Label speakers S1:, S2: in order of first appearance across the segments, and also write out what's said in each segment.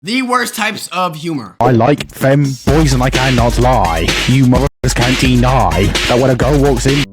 S1: The worst types of humor.
S2: I like them boys and I cannot lie. You motherfuckers can't deny that when a girl walks in.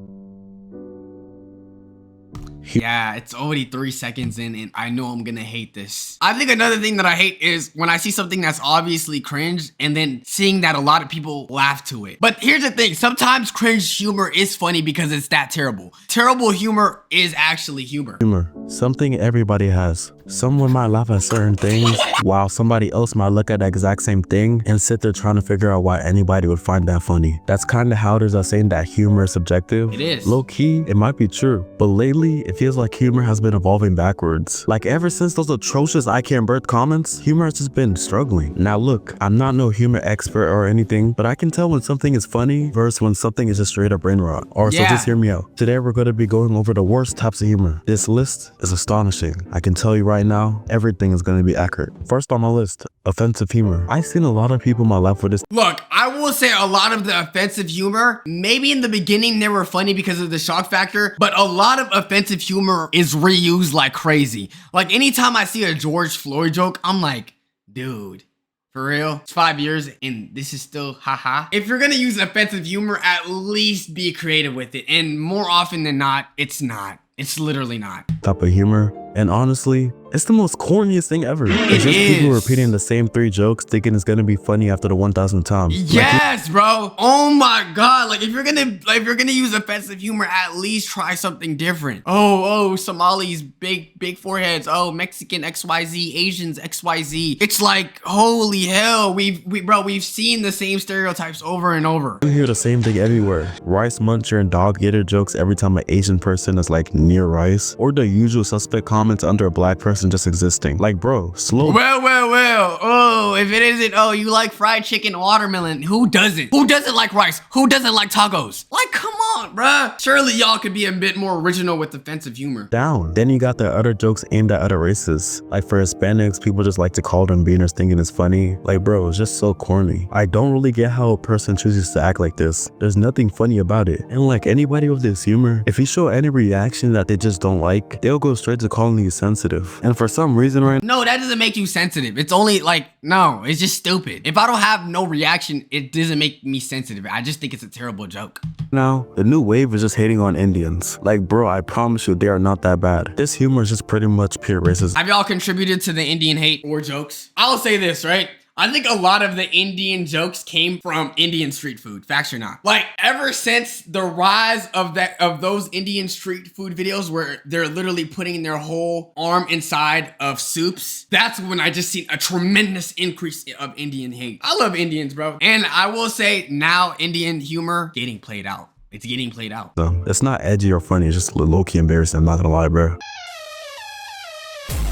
S1: Yeah, it's already 3 seconds in and I know I'm gonna hate this. I think another thing that I hate is when I see something that's obviously cringe and then seeing that a lot of people laugh to it. But here's the thing, sometimes cringe humor is funny because it's that terrible. Terrible humor is actually humor.
S3: Humor, something everybody has. Someone might laugh at certain things while somebody else might look at the exact same thing and sit there trying to figure out why anybody would find that funny. That's kind of how there's a saying that humor is subjective.
S1: It is.
S3: Low key, it might be true, but lately it feels like humor has been evolving backwards. Like ever since those atrocious I Can't Birth comments, humor has just been struggling. Now look, I'm not no humor expert or anything, but I can tell when something is funny versus when something is just straight up brain rot. So just hear me out. Today we're going to be going over the worst types of humor. This list is astonishing. I can tell you right now, everything is going to be accurate. First on my list, offensive humor. I've seen a lot of people in my life with this.
S1: Look, I will say a lot of the offensive humor, maybe in the beginning they were funny because of the shock factor, but a lot of offensive humor is reused like crazy. Like anytime I see a George Floyd joke, I'm like, dude, for real? It's 5 years and this is still haha. If you're gonna use offensive humor, at least be creative with it. And more often than not, it's not. It's literally not.
S3: Type of humor. And honestly, it's the most corniest thing ever. It's just people repeating the same 3 jokes thinking it's gonna be funny after the 1,000th time.
S1: Yes, bro. Oh my god. Like if you're gonna use offensive humor, at least try something different. Oh, Somalis, big foreheads. Oh, Mexican XYZ, Asians XYZ. It's like, holy hell. We've seen the same stereotypes over and over.
S3: You hear the same thing everywhere. Rice muncher and dog eater jokes every time an Asian person is like near rice, or the usual suspect comments under a black person just existing. Like, bro, slow.
S1: Well. Oh, if it isn't, oh, you like fried chicken, watermelon. Who doesn't? Who doesn't like rice? Who doesn't like tacos? Like, come on, bruh. Surely y'all could be a bit more original with offensive humor.
S3: Down. Then you got the other jokes aimed at other races. Like for Hispanics, people just like to call them beaners thinking it's funny. Like, bro, it's just so corny. I don't really get how a person chooses to act like this. There's nothing funny about it. And like anybody with this humor, if you show any reaction that they just don't like, they'll go straight to calling you sensitive. And for some reason
S1: no, that doesn't make you sensitive. It's only like, no, it's just stupid. If I don't have no reaction, it doesn't make me sensitive. I just think it's a terrible joke.
S3: Now, the new wave is just hating on Indians. Like, bro, I promise you, they are not that bad. This humor is just pretty much pure racism.
S1: Have y'all contributed to the Indian hate or jokes? I'll say this, right? I think a lot of the Indian jokes came from Indian street food, facts or not. Like ever since the rise of those Indian street food videos where they're literally putting their whole arm inside of soups, that's when I just seen a tremendous increase of Indian hate. I love Indians, bro. And I will say now Indian humor getting played out. It's getting played out.
S3: So, it's not edgy or funny, it's just low-key embarrassing, I'm not gonna lie, bro.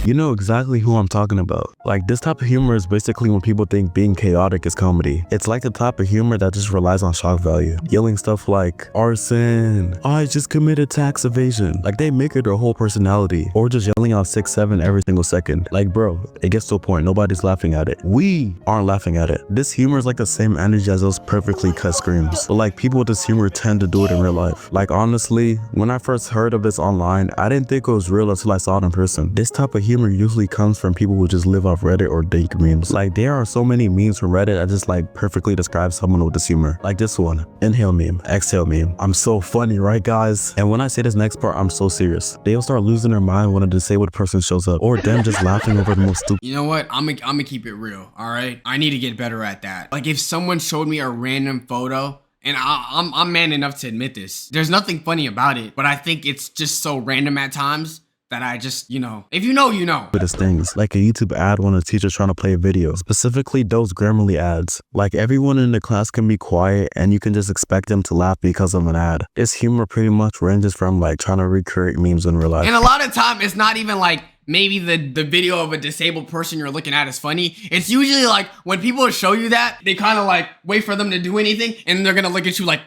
S3: You know exactly who I'm talking about. Like, this type of humor is basically when people think being chaotic is comedy. It's like the type of humor that just relies on shock value. Yelling stuff like, arson, I just committed tax evasion. Like, they make it their whole personality. Or just yelling out 6-7 every single second. Like, bro, it gets to a point, nobody's laughing at it. We aren't laughing at it. This humor is like the same energy as those perfectly cut screams. But like, people with this humor tend to do it in real life. Like, honestly, when I first heard of this online, I didn't think it was real until I saw it in person. This type of humor usually comes from people who just live off Reddit or Dank memes. Like, there are so many memes from Reddit that just like perfectly describe someone with this humor. Like this one, inhale meme, exhale meme. I'm so funny, right guys? And when I say this next part, I'm so serious. They'll start losing their mind when a disabled person shows up, or them just laughing over the most stupid.
S1: You know what? I'm gonna keep it real, all right? I need to get better at that. Like if someone showed me a random photo, and I'm man enough to admit this, there's nothing funny about it, but I think it's just so random at times that I just, you know, if you know, you know.
S3: But it's things like a YouTube ad when a teacher's trying to play a video, specifically those Grammarly ads. Like everyone in the class can be quiet and you can just expect them to laugh because of an ad. This humor pretty much ranges from like trying to recreate memes in real life.
S1: And a lot of time it's not even like maybe the video of a disabled person you're looking at is funny. It's usually like when people show you that, they kind of like wait for them to do anything and they're gonna look at you like.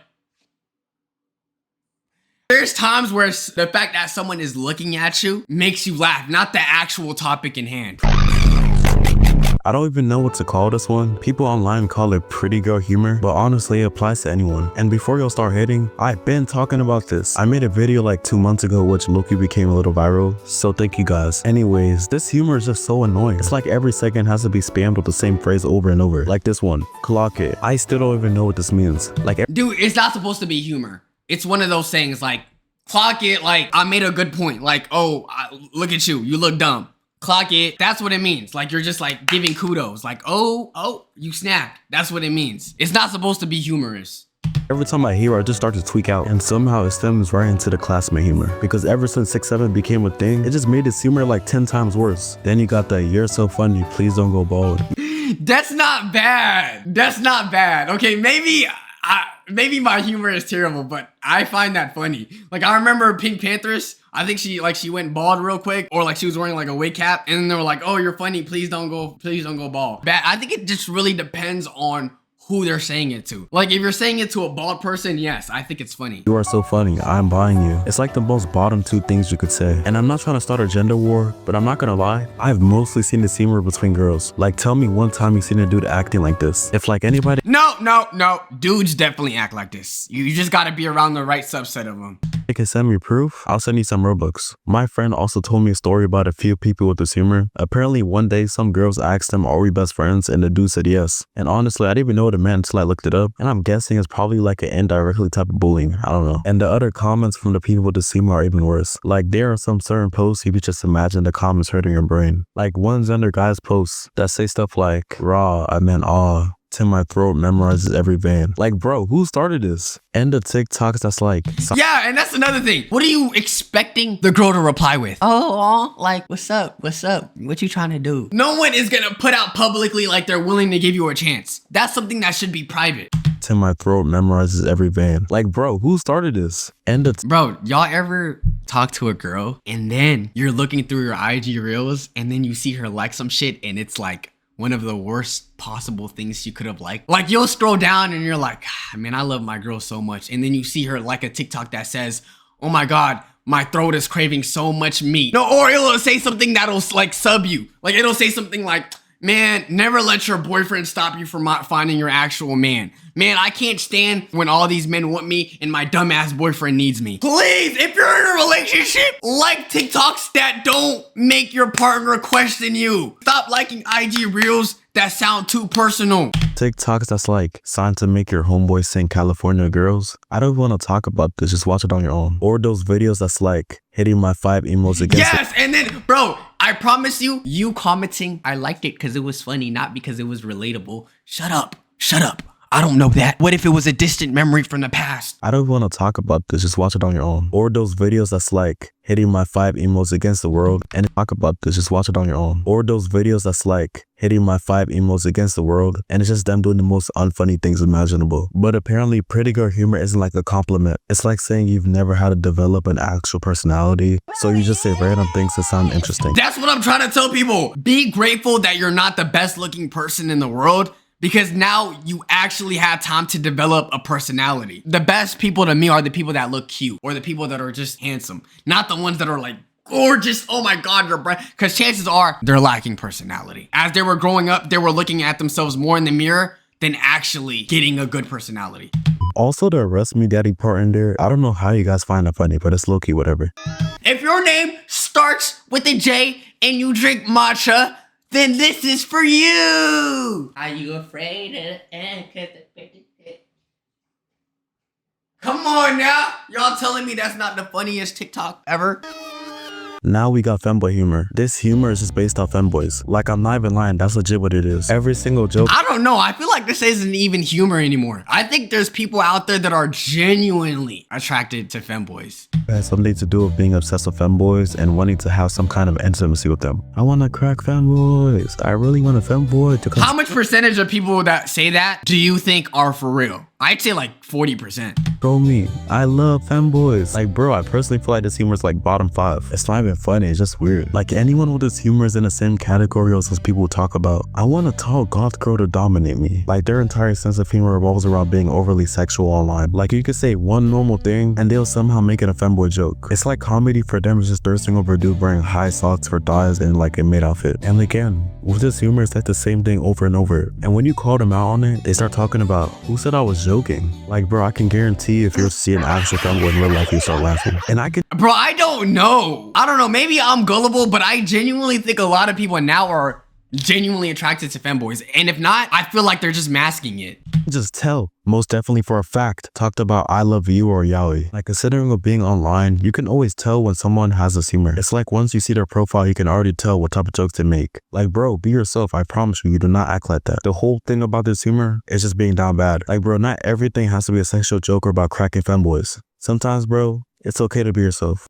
S1: There's times where the fact that someone is looking at you makes you laugh, not the actual topic in hand.
S3: I don't even know what to call this one. People online call it pretty girl humor, but honestly it applies to anyone. And before y'all start hating, I've been talking about this. I made a video like 2 months ago which low-key became a little viral, so thank you guys. Anyways, this humor is just so annoying. It's like every second has to be spammed with the same phrase over and over. Like this one, clock it. I still don't even know what this means. Like,
S1: Dude, it's not supposed to be humor. It's one of those things like, clock it, like, I made a good point. Like, oh, look at you, you look dumb. Clock it, that's what it means. Like, you're just like giving kudos. Like, oh, you snapped. That's what it means. It's not supposed to be humorous.
S3: every time I hear it, I just start to tweak out, and somehow it stems right into the classmate humor. Because ever since 6'7" became a thing, it just made this humor like 10 times worse. Then you got the "you're so funny, please don't go bald."
S1: That's not bad. That's not bad. Okay, maybe my humor is terrible, but I find that funny. Like, I remember Pink Panthers. I think she went bald real quick, or like she was wearing like a wig cap, and then they were like, "Oh, you're funny. Please don't go bald." Bad. I think it just really depends on who they're saying it to. Like, if you're saying it to a bald person, yes, I think it's funny.
S3: "You are so funny, I'm buying you." It's like the most bottom two things you could say. And I'm not trying to start a gender war, but I'm not gonna lie, I've mostly seen this humor between girls. Like, tell me one time you've seen a dude acting like this. If like anybody—
S1: No. Dudes definitely act like this. You just gotta be around the right subset of them.
S3: you can send me proof, I'll send you some Robux. My friend also told me a story about a few people with this humor. Apparently one day some girls asked him, "Are we best friends?" and the dude said yes. And honestly, I didn't even know what it meant until I looked it up. And I'm guessing it's probably like an indirectly type of bullying. I don't know. And the other comments from the people with this humor are even worse. Like, there are some certain posts you could just imagine the comments hurting your brain. Like ones under guys' posts that say stuff like, "Raw, I meant aw. To my throat memorizes every van." Like, bro, who started this? And the TikToks that's like—
S1: Yeah, and that's another thing. What are you expecting the girl to reply with? Oh, like, what's up? What you trying to do? No one is gonna put out publicly like they're willing to give you a chance. That's something that should be private.
S3: "To my throat memorizes every van." Like, bro, who started this? And the
S1: Bro, y'all ever talk to a girl and then you're looking through your IG reels and then you see her like some shit and it's like one of the worst possible things you could have liked? Like, you'll scroll down and you're like, man, I love my girl so much. And then you see her like a TikTok that says, "Oh my God, my throat is craving so much meat." No, or it'll say something that'll like sub you. Like, it'll say something like, "Man, never let your boyfriend stop you from finding your actual man. Man, I can't stand when all these men want me and my dumbass boyfriend needs me." Please, if you're in a relationship, like TikToks that don't make your partner question you. Stop liking IG reels that sound too personal.
S3: TikToks that's like, "Signed to make your homeboy sing California Girls." I don't want to talk about this, just watch it on your own. Or those videos that's like, "Hitting my 5 emos against
S1: Yes, and then, bro, I promise you commenting, "I liked it because it was funny, not because it was relatable." Shut up. I don't know that. What if it was a distant memory from the past?
S3: I don't want to talk about this, just watch it on your own. Or those videos that's like, "Hitting my 5 emos against the world," and talk about this, just watch it on your own. Or those videos that's like, "Hitting my 5 emos against the world," and it's just them doing the most unfunny things imaginable. But apparently pretty girl humor isn't like a compliment. It's like saying you've never had to develop an actual personality, so you just say random things that sound interesting.
S1: That's what I'm trying to tell people. Be grateful that you're not the best looking person in the world, because now you actually have time to develop a personality. The best people to me are the people that look cute, or the people that are just handsome, not the ones that are like gorgeous. Oh my God, you're bright. Because chances are they're lacking personality. As they were growing up, they were looking at themselves more in the mirror than actually getting a good personality.
S3: Also, the "arrest me daddy" part in there, I don't know how you guys find that funny, but it's low-key whatever.
S1: If your name starts with a J and you drink matcha, then this is for you. Are you afraid of the end? Come on now. Y'all telling me that's not the funniest TikTok ever?
S3: Now we got femboy humor. This humor is just based off femboys. Like, I'm not even lying, that's legit what it is. Every single joke—
S1: I don't know. I feel like this isn't even humor anymore. I think there's people out there that are genuinely attracted to femboys.
S3: has something to do with being obsessed with femboys and wanting to have some kind of intimacy with them. "I want to crack femboys. I really want a femboy to come."
S1: How much percentage of people that say that do you think are for real? I'd say like 40%.
S3: Bro, me, I love femboys. Like, bro, I personally feel like this humor is like bottom 5. It's not even funny, it's just weird. Like, anyone with this humor is in the same category as those people talk about. I want a tall goth girl to dominate me. Like, their entire sense of humor revolves around being overly sexual online. Like, you could say one normal thing and they'll somehow make it a femboy joke. It's like comedy for them is just thirsting over a dude wearing high socks for thighs and like a maid outfit. And again, with this humor, it's like the same thing over and over. And when you call them out on it, they start talking about, who said I was joking? Like, bro, I can guarantee if you're seeing actual femboy in real life, you start laughing. And I could,
S1: Bro, I don't know. Maybe I'm gullible, but I genuinely think a lot of people now are genuinely attracted to femboys. And if not, I feel like they're just masking it.
S3: just tell. Most definitely for a fact, talked about I love you or yaoi. Like, considering of being online, you can always tell when someone has this humor. It's like once you see their profile, you can already tell what type of jokes to make. Like, bro, be yourself. I promise you, you do not act like that. The whole thing about this humor is just being down bad. Like, bro, not everything has to be a sexual joke or about cracking femboys. Sometimes, bro, it's okay to be yourself.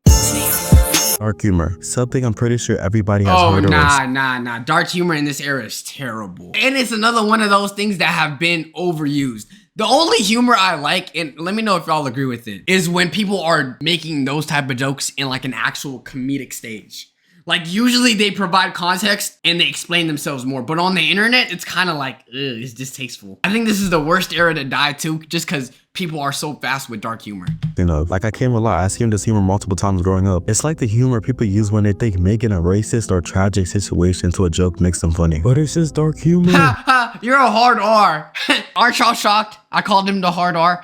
S3: Dark humor, something I'm pretty sure everybody has heard of.
S1: Nah. Dark humor in this era is terrible. And it's another one of those things that have been overused. The only humor I like, and let me know if y'all agree with it, is when people are making those type of jokes in like an actual comedic stage. Like, usually they provide context and they explain themselves more. But on the internet, it's kind of like, ugh, it's distasteful. I think this is the worst era to die too, just because people are so fast with dark humor.
S3: You know, like, I can't rely. I've seen this humor multiple times growing up. It's like the humor people use when they think making a racist or tragic situation to a joke makes them funny. But it's just dark humor.
S1: Ha ha, you're a hard R. Aren't y'all shocked? I called him the hard R.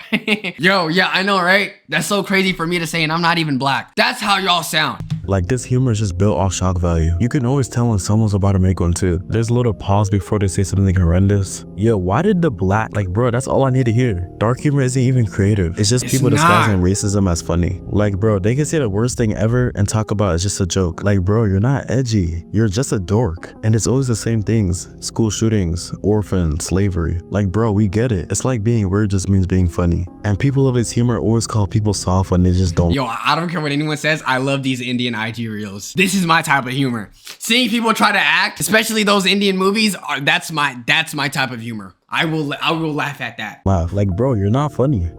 S1: Yo, yeah, I know, right? That's so crazy for me to say, and I'm not even black. That's how y'all sound.
S3: Like, this humor is just built off shock value. You can always tell when someone's about to make one too. There's a little pause before they say something horrendous. Yo, why did the black, like, bro, that's all I need to hear. Dark humor isn't even creative. It's just people disguising racism as funny. Like, bro, they can say the worst thing ever and talk about it's just a joke. Like, bro, you're not edgy. You're just a dork. And it's always the same things. School shootings, orphans, slavery. Like, bro, we get it. It's like being weird just means being funny. And people of this humor always call people soft when they just don't.
S1: Yo, I don't care what anyone says. I love these Indian IG reels. This is my type of humor. Seeing people try to act, especially those Indian movies, that's my type of humor. I will laugh at that.
S3: Wow, like, bro, you're not funny.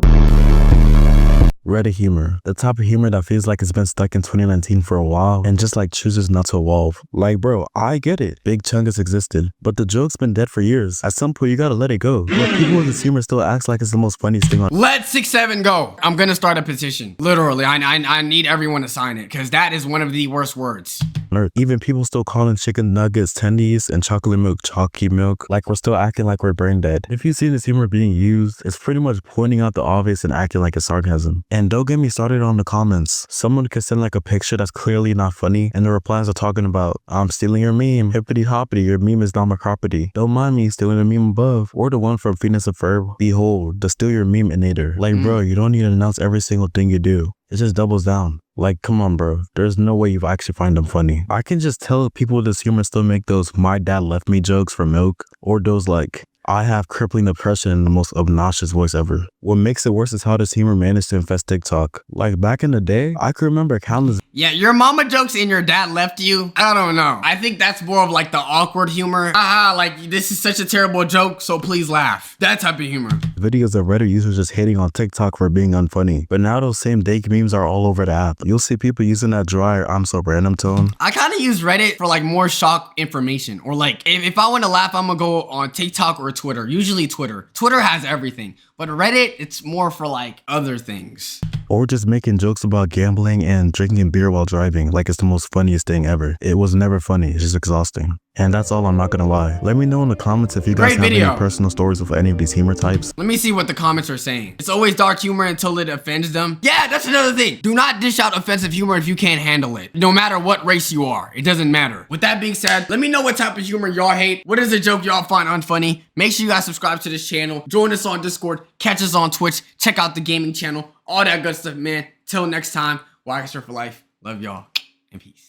S3: Reddit humor, the type of humor that feels like it's been stuck in 2019 for a while and just like chooses not to evolve. Like, bro, I get it. Big Chunk has existed, but the joke's been dead for years. At some point, you gotta let it go. But people with this humor still acts like it's the most funniest thing on.
S1: Let 6ix7ine go. I'm gonna start a petition. Literally, I need everyone to sign it because that is one of the worst words.
S3: Earth. Even people still calling chicken nuggets tendies and chocolate milk chalky milk. Like, we're still acting like we're brain dead. If you see this humor being used, it's pretty much pointing out the obvious and acting like it's sarcasm. And don't get me started on the comments. Someone could send like a picture that's clearly not funny and the replies are talking about, I'm stealing your meme, hippity hoppity, your meme is not my property. Don't mind me stealing the meme above. Or the one from Phoenix of Ferb, behold, the steal your meme inator. Like, bro, you don't need to announce every single thing you do. It just doubles down. Like, come on, bro. There's no way you actually find them funny. I can just tell people with this humor still make those my dad left me jokes for milk, or those like, I have crippling depression in the most obnoxious voice ever. What makes it worse is how this humor managed to infest TikTok. Like, back in the day, I could remember countless.
S1: Yeah, your mama jokes and your dad left you. I don't know. I think that's more of like the awkward humor. Haha, like, this is such a terrible joke, so please laugh. That type of humor.
S3: Videos of Reddit users just hating on TikTok for being unfunny. But now those same dank memes are all over the app. You'll see people using that dry I'm so random tone.
S1: I kind of use Reddit for like more shock information. Or like, if I want to laugh, I'm gonna go on TikTok or Twitter. Usually Twitter. Twitter has everything. But Reddit, it's more for like other things.
S3: Or just making jokes about gambling and drinking beer while driving like it's the most funniest thing ever. It was never funny, it's just exhausting. And that's all, I'm not gonna lie. Let me know in the comments if you guys have any personal stories with any of these humor types.
S1: Let me see what the comments are saying. It's always dark humor until it offends them. Yeah, that's another thing. Do not dish out offensive humor if you can't handle it. No matter what race you are, it doesn't matter. With that being said, let me know what type of humor y'all hate. What is a joke y'all find unfunny? Make sure you guys subscribe to this channel. Join us on Discord. Catch us on Twitch. Check out the gaming channel. All that good stuff, man. Till next time, Wagaster for life. Love y'all and peace.